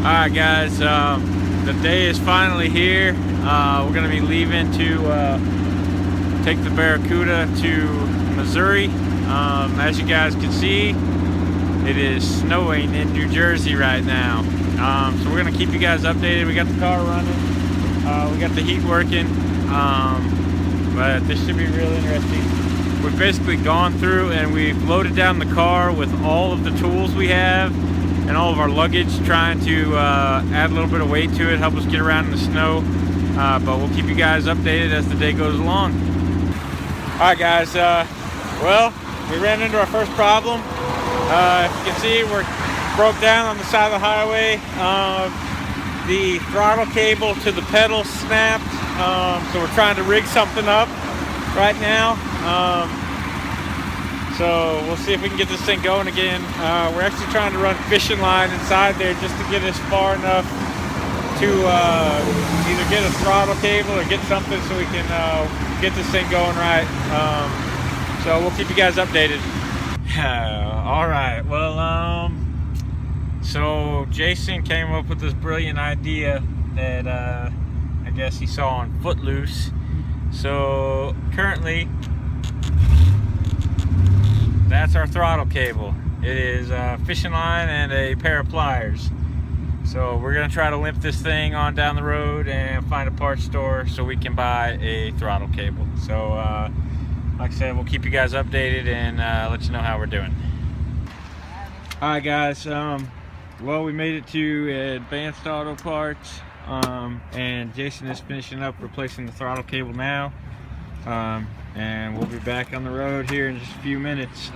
Alright guys, the day is finally here. We're going to be leaving to take the Barracuda to Missouri. As you guys can see, it is snowing in New Jersey right now. So we're going to keep you guys updated. We got the car running, we got the heat working, but this should be real interesting. We've basically gone through and we've loaded down the car with all of the tools we have and all of our luggage, trying to add a little bit of weight to it, help us get around in the snow. But we'll keep you guys updated as the day goes along. Alright guys, well, we ran into our first problem. If you can see, we're broke down on the side of the highway. The throttle cable to the pedal snapped, so we're trying to rig something up right now. So we'll see if we can get this thing going again. We're actually trying to run fishing line inside there just to get us far enough to either get a throttle cable or get something so we can get this thing going right. So we'll keep you guys updated. All right, well, so Jason came up with this brilliant idea that I guess he saw on Footloose. So currently, that's our throttle cable. It is a fishing line and a pair of pliers. So we're gonna try to limp this thing on down the road and find a parts store so we can buy a throttle cable. So like I said, we'll keep you guys updated and let you know how we're doing. Alright guys, well, we made it to Advanced Auto Parts, and Jason is finishing up replacing the throttle cable now. And we'll be back on the road here in just a few minutes,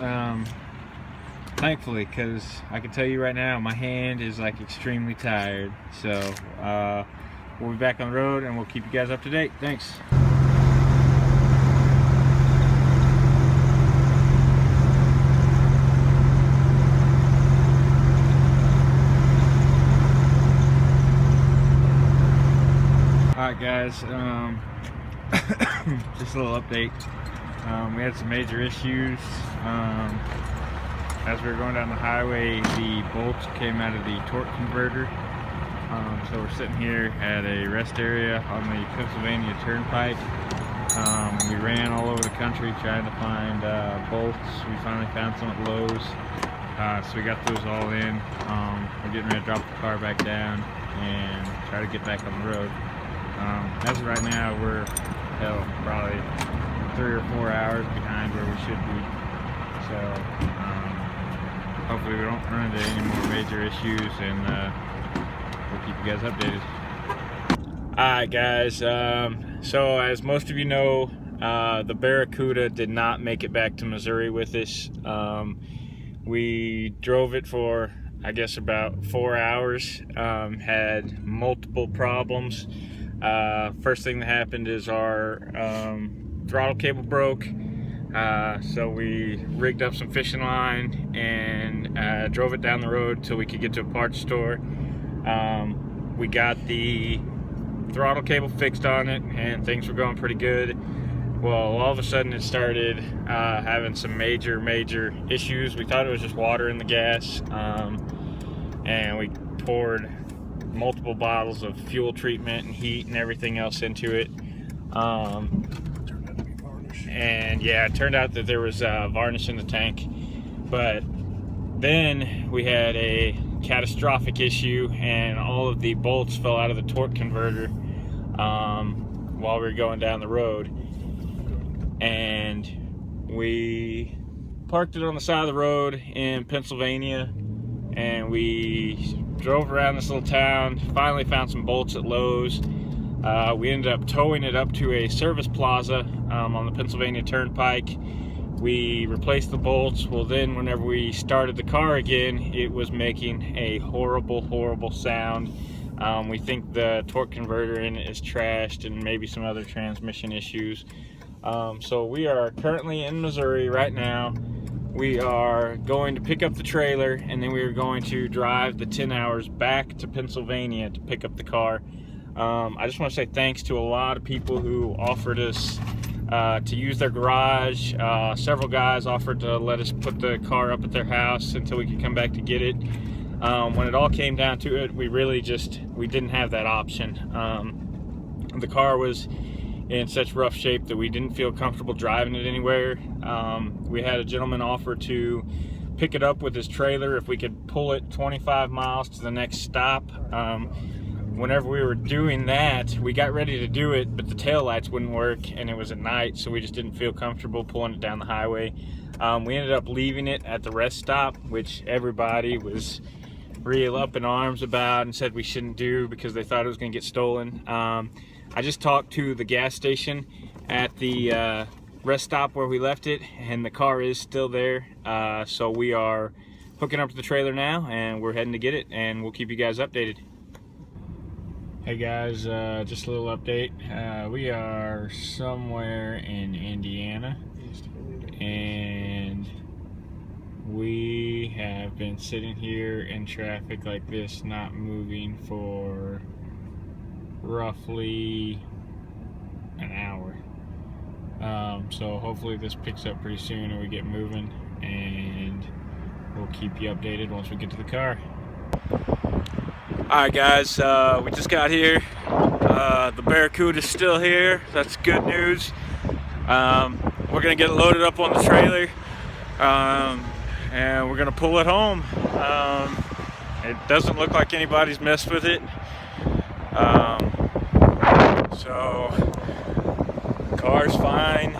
thankfully, because I can tell you right now my hand is like extremely tired. So we'll be back on the road and we'll keep you guys up to date. Thanks. Alright guys, just a little update. We had some major issues. As we were going down the highway, the bolts came out of the torque converter. So we're sitting here at a rest area on the Pennsylvania Turnpike. We ran all over the country trying to find bolts. We finally found some at Lowe's. So we got those all in. We're getting ready to drop the car back down and try to get back on the road. As of right now, we're probably 3 or 4 hours behind where we should be. So hopefully we don't run into any more major issues, and we'll keep you guys updated. Alright guys, so as most of you know, the Barracuda did not make it back to Missouri with us. We drove it for, I guess, about 4 hours, had multiple problems. First thing that happened is our throttle cable broke, so we rigged up some fishing line and drove it down the road till we could get to a parts store. We got the throttle cable fixed on it and things were going pretty good. Well, all of a sudden it started having some major issues. We thought it was just water in the gas, and we poured multiple bottles of fuel treatment and heat and everything else into it, and yeah, it turned out that there was varnish in the tank. But then we had a catastrophic issue and all of the bolts fell out of the torque converter while we were going down the road, and we parked it on the side of the road in Pennsylvania, and we drove around this little town, finally found some bolts at Lowe's. We ended up towing it up to a service plaza on the Pennsylvania Turnpike. We replaced the bolts. Well, then whenever we started the car again, it was making a horrible sound. We think the torque converter in it is trashed and maybe some other transmission issues. So we are currently in Missouri right now. We are going to pick up the trailer, and then we are going to drive the 10 hours back to Pennsylvania to pick up the car. I just want to say thanks to a lot of people who offered us to use their garage. Several guys offered to let us put the car up at their house until we could come back to get it. When it all came down to it, we didn't have that option. The car was in such rough shape that we didn't feel comfortable driving it anywhere. We had a gentleman offer to pick it up with his trailer if we could pull it 25 miles to the next stop. Whenever we were doing that, we got ready to do it, but the taillights wouldn't work and it was at night, so we just didn't feel comfortable pulling it down the highway. We ended up leaving it at the rest stop, which everybody was real up in arms about and said we shouldn't do because they thought it was going to get stolen. I just talked to the gas station at the rest stop where we left it, and the car is still there. So we are hooking up to the trailer now and we're heading to get it, and we'll keep you guys updated. Hey guys, just a little update. We are somewhere in Indiana and we have been sitting here in traffic like this, not moving for roughly an hour. So hopefully this picks up pretty soon and we get moving, and we'll keep you updated once we get to the car. Alright guys, we just got here. The Barracuda is still here. That's good news. We're gonna get it loaded up on the trailer, and we're gonna pull it home. It doesn't look like anybody's messed with it. So the car's fine.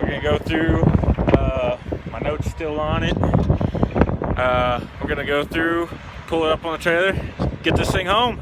We're gonna go through. My note's still on it. We're gonna go through, pull it up on the trailer, get this thing home.